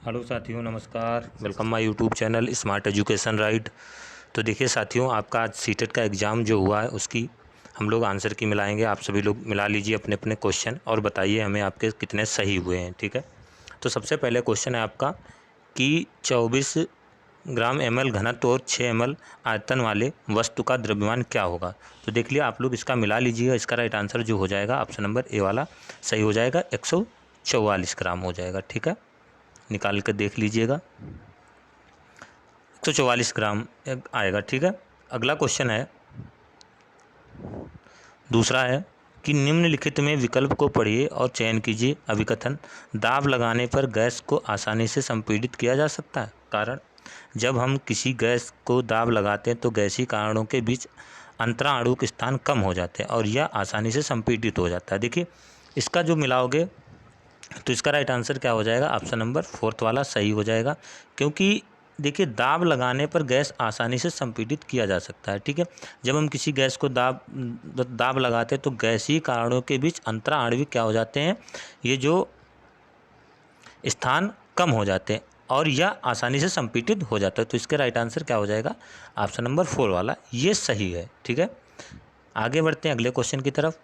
Hello साथियों, नमस्कार। Welcome my YouTube channel smart education right. तो देखिए साथियों, आपका आज सीटेट का एग्ज़ाम जो हुआ है उसकी हम लोग आंसर की मिलाएंगे। आप सभी लोग मिला लीजिए अपने अपने क्वेश्चन और बताइए हमें आपके कितने सही हुए हैं। ठीक है, तो सबसे पहले क्वेश्चन है आपका कि 24 ग्राम ml घनत्व और 6 ml आयतन वाले वस्तु का द्रव्यमान क्या होगा। तो देख लिया आप लोग, इसका मिला लीजिएगा। इसका राइट आंसर जो हो जाएगा ऑप्शन नंबर ए वाला सही हो जाएगा, 144 ग्राम हो जाएगा। ठीक है, निकाल कर देख लीजिएगा, 144 ग्राम आएगा। ठीक है, अगला क्वेश्चन है, दूसरा है कि निम्नलिखित में विकल्प को पढ़िए और चयन कीजिए। अभिकथन: दाब लगाने पर गैस को आसानी से संपीड़ित किया जा सकता है। कारण: जब हम किसी गैस को दाब लगाते हैं तो गैसीय कारणों के बीच अंतराणुक स्थान कम हो जाते हैं और यह आसानी से संपीड़ित हो जाता है। देखिए, इसका जो मिलाओगे तो इसका राइट आंसर क्या हो जाएगा, ऑप्शन नंबर फोर्थ वाला सही हो जाएगा। क्योंकि देखिए, दाब लगाने पर गैस आसानी से संपीड़ित किया जा सकता है। ठीक है, जब हम किसी गैस को दाब लगाते हैं तो गैसीय कारणों के बीच अंतराणविक क्या हो जाते हैं, ये जो स्थान कम हो जाते हैं और यह आसानी से संपीड़ित हो जाता है। तो इसके राइट आंसर क्या हो जाएगा, ऑप्शन नंबर 4 वाला, ये सही है। ठीक है, आगे बढ़ते हैं अगले क्वेश्चन की तरफ।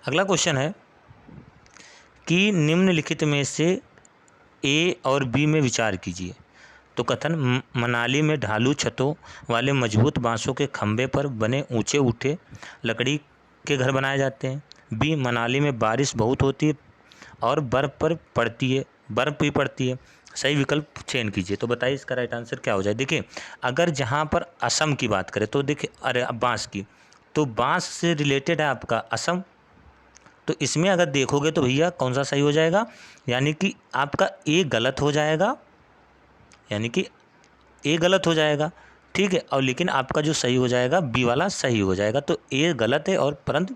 अगला क्वेश्चन है कि निम्नलिखित में से ए और बी में विचार कीजिए। तो कथन: मनाली में ढालू छतों वाले मजबूत बांसों के खंभे पर बने ऊंचे उठे लकड़ी के घर बनाए जाते हैं। बी, मनाली में बारिश बहुत होती है और बर्फ भी पड़ती है। सही विकल्प चयन कीजिए। तो बताइए इसका राइट आंसर क्या हो जाए। देखिए, अगर जहाँ पर असम की बात करें तो देखिए, अरे अब बांस की, तो बांस से रिलेटेड है आपका असम। तो इसमें अगर देखोगे तो भैया कौन सा सही हो जाएगा, यानी कि आपका ए गलत हो जाएगा, यानी कि ए गलत हो जाएगा। ठीक है, और लेकिन आपका जो सही हो जाएगा बी वाला सही हो जाएगा। तो ए गलत है और परंतु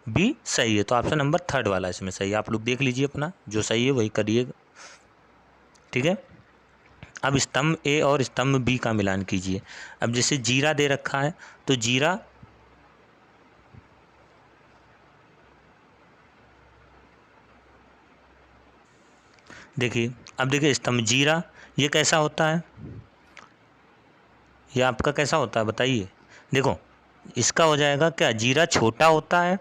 बी सही है। तो ऑप्शन नंबर थर्ड वाला इसमें सही है। आप लोग देख लीजिए, अपना जो सही है वही करिएगा। ठीक है, अब स्तंभ ए और स्तंभ बी का मिलान कीजिए। अब जैसे जीरा दे रखा है तो जीरा, देखिए, अब देखिए स्तंभ जीरा ये कैसा होता है, ये आपका कैसा होता है बताइए। देखो, इसका हो जाएगा क्या, जीरा छोटा होता है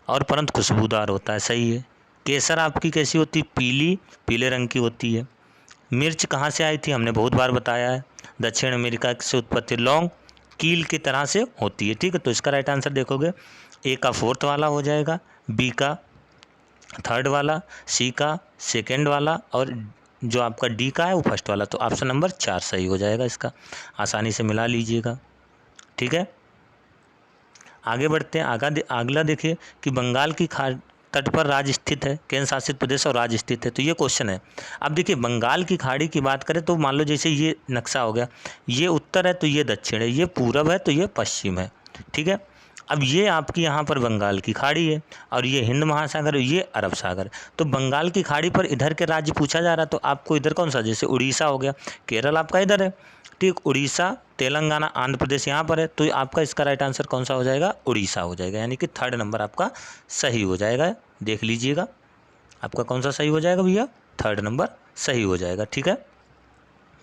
और परंतु खुशबूदार होता है। सही है। केसर आपकी कैसी होती है, पीले रंग की होती है। मिर्च कहाँ से आई थी, हमने बहुत बार बताया है, दक्षिण अमेरिका से उत्पत्ति। लौंग कील की तरह से होती है। ठीक है, तो इसका राइट आंसर देखोगे ए का फोर्थ वाला हो जाएगा, बी का थर्ड वाला, सी का सेकेंड वाला और जो आपका डी का है वो फर्स्ट वाला। तो ऑप्शन नंबर 4 सही हो जाएगा इसका। आसानी से मिला लीजिएगा। ठीक है, आगे बढ़ते हैं। अगला देखिए कि बंगाल की खाड़ी तट पर राज्य स्थित है, केंद्र शासित प्रदेश और राज्य स्थित है। तो ये क्वेश्चन है। अब देखिए, बंगाल की खाड़ी की बात करें तो मान लो जैसे ये नक्शा हो गया, ये उत्तर है तो ये दक्षिण है, ये पूरब है तो ये पश्चिम है। ठीक है, अब ये आपकी यहाँ पर बंगाल की खाड़ी है और ये हिंद महासागर है, ये अरब सागर। तो बंगाल की खाड़ी पर इधर के राज्य पूछा जा रहा है, तो आपको इधर कौन सा, जैसे उड़ीसा हो गया, केरल आपका इधर है। ठीक, उड़ीसा, तेलंगाना, आंध्र प्रदेश यहाँ पर है। तो आपका इसका राइट आंसर कौन सा हो जाएगा, उड़ीसा हो जाएगा, यानी कि थर्ड नंबर आपका सही हो जाएगा। देख लीजिएगा आपका कौन सा सही हो जाएगा भैया, थर्ड नंबर सही हो जाएगा। ठीक है,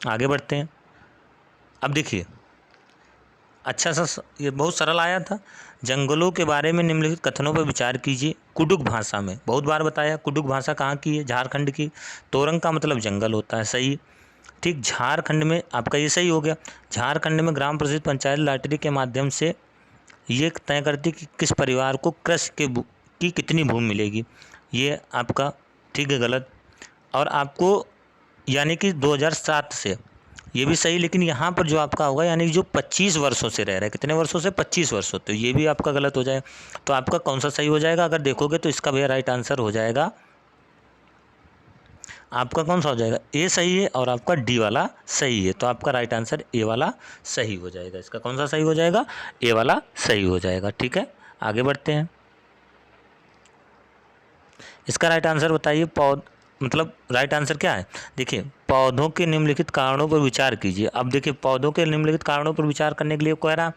आगे बढ़ते हैं। अब देखिए, अच्छा सा ये बहुत सरल आया था। जंगलों के बारे में निम्नलिखित कथनों पर विचार कीजिए। कुडुक भाषा में, बहुत बार बताया, कुडुक भाषा कहाँ की है, झारखंड की। तोरंग का मतलब जंगल होता है, सही। ठीक, झारखंड में आपका ये सही हो गया। झारखंड में ग्राम प्रसिद्ध पंचायत लॉटरी के माध्यम से ये तय करती कि किस परिवार को कृषि की कितनी भूमि मिलेगी, ये आपका ठीक है गलत। और आपको यानी कि 2007 से, ये भी सही, लेकिन यहाँ पर जो आपका होगा यानी जो 25 वर्षों से रह रहा है, कितने वर्षों से, 25 वर्षों, तो ये भी आपका गलत हो जाएगा। तो आपका कौन सा सही हो जाएगा, अगर देखोगे तो इसका भैया राइट आंसर हो जाएगा, आपका कौन सा हो जाएगा, ए सही है और आपका डी वाला सही है। तो आपका राइट आंसर ए वाला सही हो जाएगा। इसका कौन सा सही हो जाएगा, ए वाला सही हो जाएगा। ठीक है, आगे बढ़ते हैं। इसका राइट आंसर बताइए। मतलब राइट आंसर क्या है, देखिए, पौधों के निम्नलिखित कारणों पर विचार कीजिए। अब देखिए, पौधों के निम्नलिखित कारणों पर विचार करने के लिए कह रहा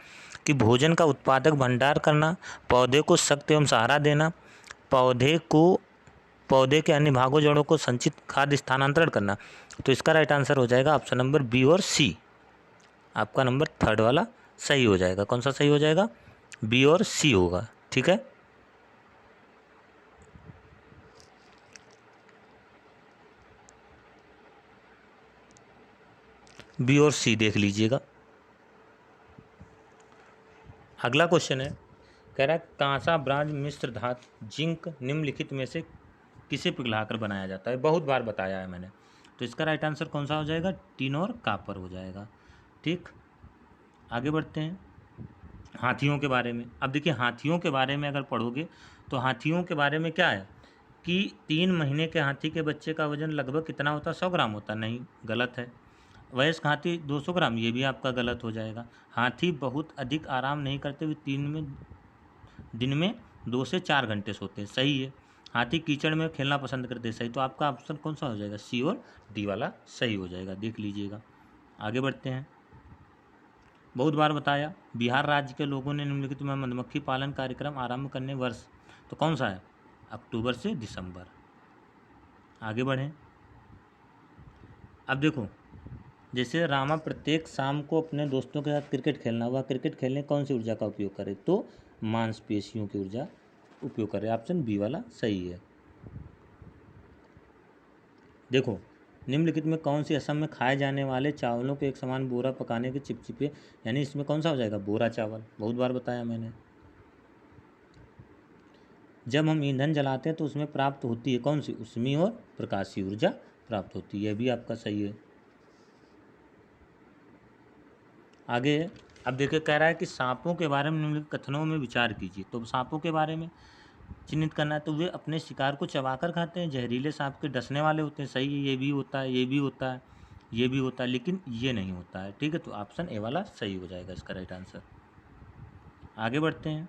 कि भोजन का उत्पादक भंडार करना, पौधे को सख्त एवं सहारा देना, पौधे को पौधे के अन्य भागों जड़ों को संचित खाद्य स्थानांतरण करना। तो इसका राइट आंसर हो जाएगा ऑप्शन नंबर बी और सी। आपका नंबर थर्ड वाला सही हो जाएगा। कौन सा सही हो जाएगा? बी और सी होगा। ठीक है, बी और सी देख लीजिएगा। अगला क्वेश्चन है, कह रहा है कांसा ब्रांज मिश्र धातु जिंक निम्नलिखित में से किसे पिघलाकर बनाया जाता है? बहुत बार बताया है मैंने। तो इसका राइट आंसर कौन सा हो जाएगा? टिन और कापर हो जाएगा। ठीक, आगे बढ़ते हैं हाथियों के बारे में। अब देखिए हाथियों के बारे में अगर पढ़ोगे तो हाथियों के बारे में क्या है कि 3 महीने के हाथी के बच्चे का वजन लगभग कितना होता है? 100 ग्राम होता। नहीं, गलत है। वयस्क हाथी 200 ग्राम, ये भी आपका गलत हो जाएगा। हाथी बहुत अधिक आराम नहीं करते हुए दिन में 2 से 4 घंटे सोते हैं। सही है। हाथी कीचड़ में खेलना पसंद करते हैं। सही। तो आपका ऑप्शन कौन सा हो जाएगा? सी और डी वाला सही हो जाएगा। देख लीजिएगा। आगे बढ़ते हैं। बहुत बार बताया, बिहार राज्य के लोगों ने निम्नलिखित में मधुमक्खी पालन कार्यक्रम आरंभ करने वर्ष तो कौन सा है? अक्टूबर से दिसंबर। आगे बढ़ें। अब देखो, जैसे रामा प्रत्येक शाम को अपने दोस्तों के साथ क्रिकेट खेलना, वह क्रिकेट खेलने कौन सी ऊर्जा का उपयोग करे? तो मांसपेशियों की ऊर्जा उपयोग करे। ऑप्शन बी वाला सही है। देखो, निम्नलिखित में कौन सी असम में खाए जाने वाले चावलों को एक समान बोरा पकाने के चिपचिपे, यानी इसमें कौन सा हो जाएगा? बोरा चावल। बहुत बार बताया मैंने। जब हम ईंधन जलाते हैं तो उसमें प्राप्त होती है कौन सी? ऊष्मीय और प्रकाशीय ऊर्जा प्राप्त होती है। यह भी आपका सही है। आगे अब देखिए, कह रहा है कि सांपों के बारे में निम्नलिखित कथनों में विचार कीजिए। तो सांपों के बारे में चिन्हित करना है। तो वे अपने शिकार को चबाकर खाते हैं। जहरीले सांप के डसने वाले होते हैं। सही है। ये भी होता है, ये भी होता है, ये भी होता है, लेकिन ये नहीं होता है। ठीक है, तो ऑप्शन ए वाला सही हो जाएगा इसका राइट आंसर। आगे बढ़ते हैं।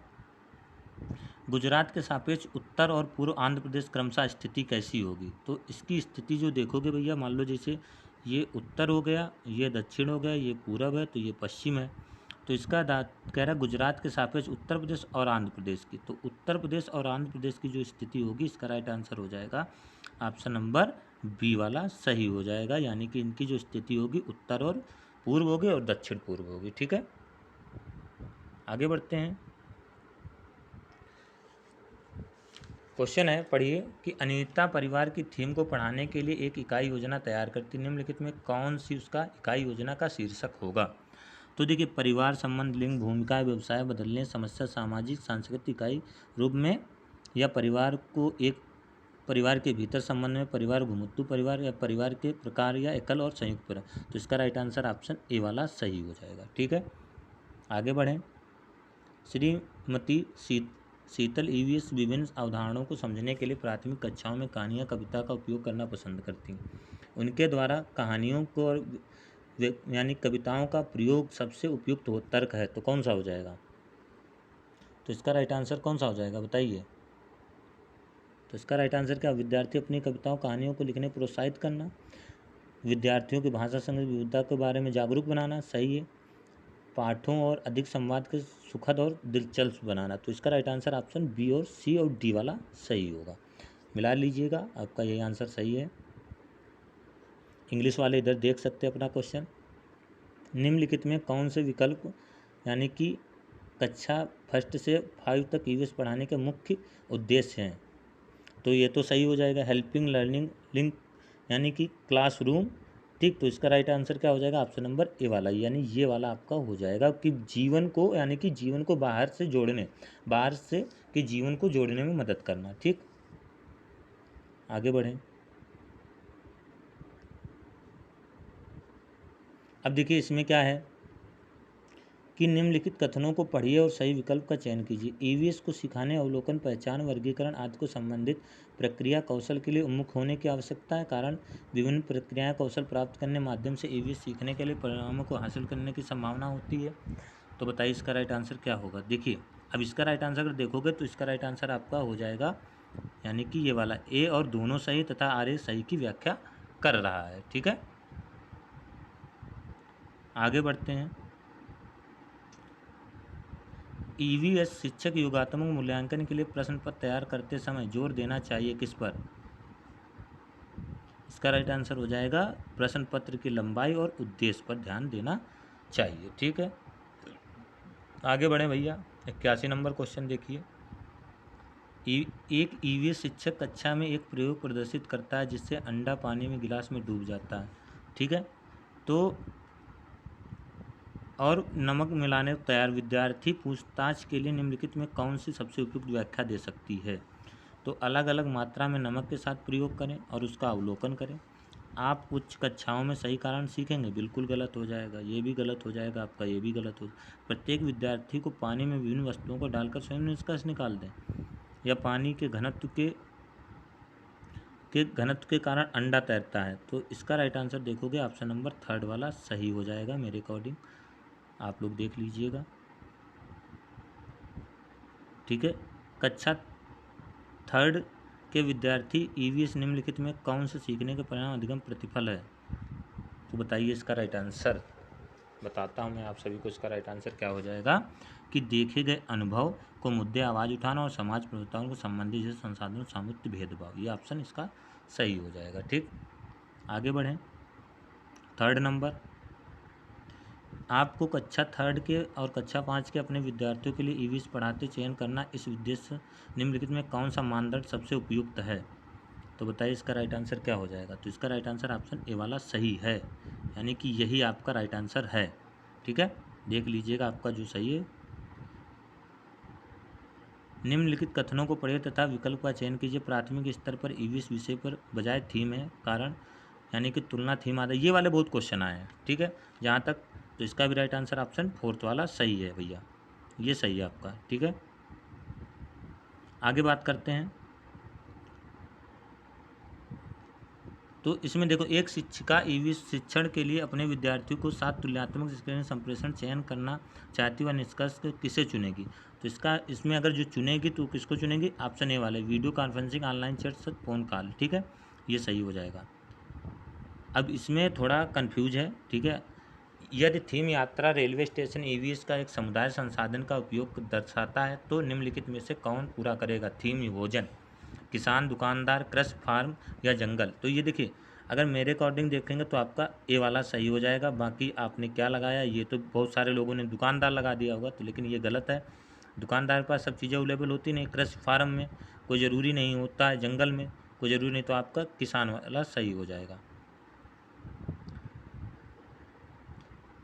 गुजरात के सापेक्ष उत्तर और पूर्व आंध्र प्रदेश क्रमशः स्थिति कैसी होगी? तो इसकी स्थिति जो देखोगे भैया, मान लो जैसे ये उत्तर हो गया, ये दक्षिण हो गया, ये पूरब है, तो ये पश्चिम है। तो इसका कह रहा है गुजरात के सापेक्ष उत्तर प्रदेश और आंध्र प्रदेश की। तो उत्तर प्रदेश और आंध्र प्रदेश की जो स्थिति होगी, इसका राइट आंसर हो जाएगा ऑप्शन नंबर बी वाला सही हो जाएगा। यानी कि इनकी जो स्थिति होगी उत्तर और पूर्व होगी और दक्षिण पूर्व होगी। ठीक है, आगे बढ़ते हैं। क्वेश्चन है, पढ़िए कि अनियमितता परिवार की थीम को पढ़ाने के लिए एक इकाई योजना तैयार करती। निम्नलिखित में कौन सी उसका इकाई योजना का शीर्षक होगा? तो देखिए, परिवार संबंध, लिंग, भूमिका, व्यवसाय बदलने, समस्या, सामाजिक सांस्कृतिक इकाई रूप में, या परिवार को एक परिवार के भीतर संबंध में, परिवार घुमतू परिवार, या परिवार के प्रकार, या एकल और संयुक्त परिवार। तो इसका राइट आंसर ऑप्शन ए वाला सही हो जाएगा। ठीक है, आगे बढ़ें। श्रीमती शीतल ईवीएस विभिन्न अवधारणाओं को समझने के लिए प्राथमिक कक्षाओं में कहानियाँ, कविता का उपयोग करना पसंद करती हैं। उनके द्वारा कहानियों को और यानी कविताओं का प्रयोग सबसे उपयुक्त हो तर्क है। तो कौन सा हो जाएगा? तो इसका राइट आंसर कौन सा हो जाएगा बताइए? तो इसका राइट आंसर क्या? विद्यार्थी अपनी कविताओं कहानियों को लिखने प्रोत्साहित करना, विद्यार्थियों की भाषा संगीत विविधता के बारे में जागरूक बनाना। सही है। पाठों और अधिक संवाद के सुखद और दिलचस्प बनाना। तो इसका राइट आंसर ऑप्शन बी और सी और डी वाला सही होगा। मिला लीजिएगा, आपका यही आंसर सही है। इंग्लिश वाले इधर देख सकते हैं अपना क्वेश्चन। निम्नलिखित में कौन से विकल्प यानी कि कक्षा फर्स्ट से 5 तक ईवीएस पढ़ाने के मुख्य उद्देश्य हैं? तो ये तो सही हो जाएगा, हेल्पिंग लर्निंग लिंक यानी कि क्लासरूम। ठीक, तो इसका राइट आंसर क्या हो जाएगा? ऑप्शन नंबर ए वाला, यानी ये वाला आपका हो जाएगा कि जीवन को यानी कि जीवन को बाहर से जोड़ने, बाहर से कि जीवन को जोड़ने में मदद करना। ठीक, आगे बढ़ें। अब देखिए इसमें क्या है कि निम्नलिखित कथनों को पढ़िए और सही विकल्प का चयन कीजिए। ईवीएस को सिखाने, अवलोकन, पहचान, वर्गीकरण आदि को संबंधित प्रक्रिया कौशल के लिए उन्मुख होने की आवश्यकता है। कारण विभिन्न प्रक्रिया कौशल प्राप्त करने माध्यम से ईवीएस सीखने के लिए परिणामों को हासिल करने की संभावना होती है। तो बताइए इसका राइट आंसर क्या होगा? देखिए, अब इसका राइट आंसर अगर देखोगे तो इसका राइट आंसर आपका हो जाएगा यानी कि ये वाला ए और दोनों सही तथा आर ए सही की व्याख्या कर रहा है। ठीक है, आगे बढ़ते हैं। ईवीएस शिक्षक योगात्मक मूल्यांकन के लिए प्रश्न पत्र तैयार करते समय जोर देना चाहिए किस पर? इसका राइट आंसर हो जाएगा प्रश्न पत्र की लंबाई और उद्देश्य पर ध्यान देना चाहिए। ठीक है, आगे बढ़े भैया। 81 नंबर क्वेश्चन देखिए। एक ईवीएस शिक्षक कक्षा में एक प्रयोग प्रदर्शित करता है जिससे अंडा पानी में गिलास में डूब जाता है। ठीक है, तो और नमक मिलाने को तैयार। विद्यार्थी पूछताछ के लिए निम्नलिखित में कौन सी सबसे उपयुक्त व्याख्या दे सकती है? तो अलग अलग मात्रा में नमक के साथ प्रयोग करें और उसका अवलोकन करें। आप उच्च कक्षाओं में सही कारण सीखेंगे, बिल्कुल गलत हो जाएगा, ये भी गलत हो जाएगा आपका, ये भी गलत हो। प्रत्येक विद्यार्थी को पानी में विभिन्न वस्तुओं को डालकर स्वयं निष्कर्ष निकाल दें, या पानी के घनत्व के कारण अंडा तैरता है। तो इसका राइट आंसर देखोगे ऑप्शन नंबर 3 वाला सही हो जाएगा मेरे अकॉर्डिंग, आप लोग देख लीजिएगा। ठीक है, कक्षा 3 के विद्यार्थी ईवीएस निम्नलिखित में कौन से सीखने के परिणाम अधिगम प्रतिफल है? तो बताइए इसका राइट आंसर। बताता हूँ मैं आप सभी को, इसका राइट आंसर क्या हो जाएगा कि देखे गए अनुभव को मुद्दे आवाज़ उठाना और समाज प्रभुताओं को संबंधित जैसे संसाधनों सामुदायिक भेदभाव, ये ऑप्शन इसका सही हो जाएगा। ठीक, आगे बढ़ें। 3 नंबर, आपको कक्षा 3 के और कक्षा 5 के अपने विद्यार्थियों के लिए ईवीएस पढ़ाते चयन करना, इस उद्देश्य निम्नलिखित में कौन सा मानदंड सबसे उपयुक्त है? तो बताइए इसका राइट आंसर क्या हो जाएगा? तो इसका राइट आंसर ऑप्शन ए वाला सही है, यानी कि यही आपका राइट आंसर है। ठीक है, देख लीजिएगा आपका जो सही है। निम्नलिखित कथनों को पढ़िए तथा विकल्प का चयन कीजिए। प्राथमिक स्तर पर ईवीएस विषय पर बजाय थीम है कारण, यानी कि तुलना थीम आधा, ये वाले बहुत क्वेश्चन आए हैं। ठीक है, जहाँ तक तो इसका भी राइट आंसर ऑप्शन 4 वाला सही है भैया, ये सही है आपका। ठीक है, आगे बात करते हैं। तो इसमें देखो, एक शिक्षिका ईवीएस शिक्षण के लिए अपने विद्यार्थियों को 7 तुलनात्मक स्क्रीन संप्रेषण चयन करना चाहती है, निष्कर्ष किसे चुनेगी? तो इसमें अगर जो चुनेगी तो किसको चुनेगी? ऑप्शन ए वाले, video conferencing, online chat, phone call. ठीक है, ये सही हो जाएगा। अब इसमें थोड़ा कन्फ्यूज है। ठीक है, यदि थीम यात्रा रेलवे स्टेशन ईवीएस का एक समुदाय संसाधन का उपयोग दर्शाता है तो निम्नलिखित में से कौन पूरा करेगा? थीम भोजन, किसान, दुकानदार, कृषि, फार्म या जंगल। तो ये देखिए, अगर मेरे अकॉर्डिंग देखेंगे तो आपका ए वाला सही हो जाएगा। बाकी आपने क्या लगाया, ये तो बहुत सारे लोगों ने दुकानदार लगा दिया होगा, तो लेकिन ये गलत है। दुकानदार के पास सब चीज़ें अवेलेबल होती नहीं, कृषि फार्म में कोई ज़रूरी नहीं होता है, जंगल में कोई ज़रूरी नहीं, तो आपका किसान वाला सही हो जाएगा।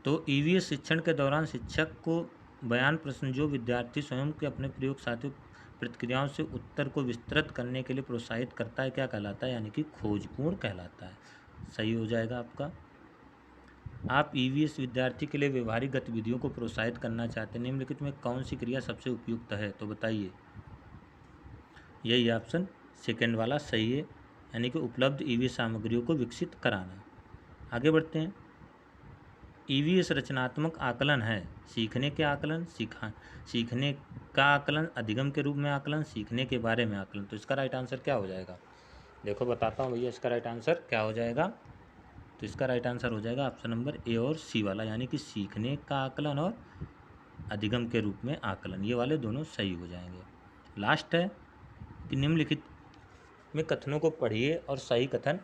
तो ईवीएस शिक्षण के दौरान शिक्षक को बयान प्रश्न जो विद्यार्थी स्वयं के अपने प्रयोग साथियों प्रतिक्रियाओं से उत्तर को विस्तृत करने के लिए प्रोत्साहित करता है, क्या कहलाता है? यानी कि खोजपूर्ण कहलाता है, सही हो जाएगा आपका। आप ईवीएस विद्यार्थी के लिए व्यवहारिक गतिविधियों को प्रोत्साहित करना चाहते हैं, निम्नलिखित में कौन सी क्रिया सबसे उपयुक्त है? तो बताइए, यही ऑप्शन सेकेंड वाला सही है, यानी कि उपलब्ध ईवीएस सामग्रियों को विकसित कराना। आगे बढ़ते हैं। ईवीएस रचनात्मक आकलन है, सीखने के आकलन, सीखने का आकलन, अधिगम के रूप में आकलन, सीखने के बारे में आकलन। तो इसका राइट आंसर क्या हो जाएगा? देखो बताता हूँ भैया, इसका राइट आंसर क्या हो जाएगा। तो इसका राइट आंसर हो जाएगा ऑप्शन नंबर ए और सी वाला, यानी कि सीखने का आकलन और अधिगम के रूप में आकलन, ये वाले दोनों सही हो जाएंगे। लास्ट है कि निम्नलिखित में कथनों को पढ़िए और सही कथन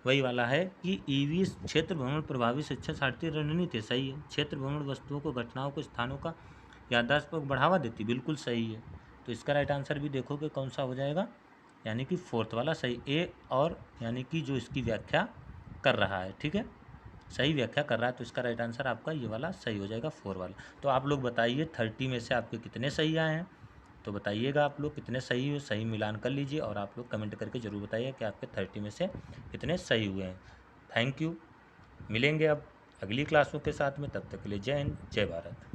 वही वाला है कि ईवीएस क्षेत्र भ्रमण प्रभावी शिक्षा सारथी रणनीति सही है। क्षेत्र भ्रमण वस्तुओं को, घटनाओं को, स्थानों का याददाश्त को बढ़ावा देती, बिल्कुल सही है। तो इसका राइट आंसर भी देखोगे कौन सा हो जाएगा, यानी कि 4 वाला सही, ए और, यानी कि जो इसकी व्याख्या कर रहा है। ठीक है, सही व्याख्या कर रहा है, तो इसका राइट आंसर आपका ये वाला सही हो जाएगा, 4 वाला। तो आप लोग बताइए 30 में से आपके कितने सही आए हैं? तो बताइएगा आप लोग कितने सही हो, सही मिलान कर लीजिए और आप लोग कमेंट करके ज़रूर बताइए कि आपके 30 में से कितने सही हुए हैं। थैंक यू, मिलेंगे अब अगली क्लासों के साथ में, तब तक के लिए जय हिंद, जय भारत।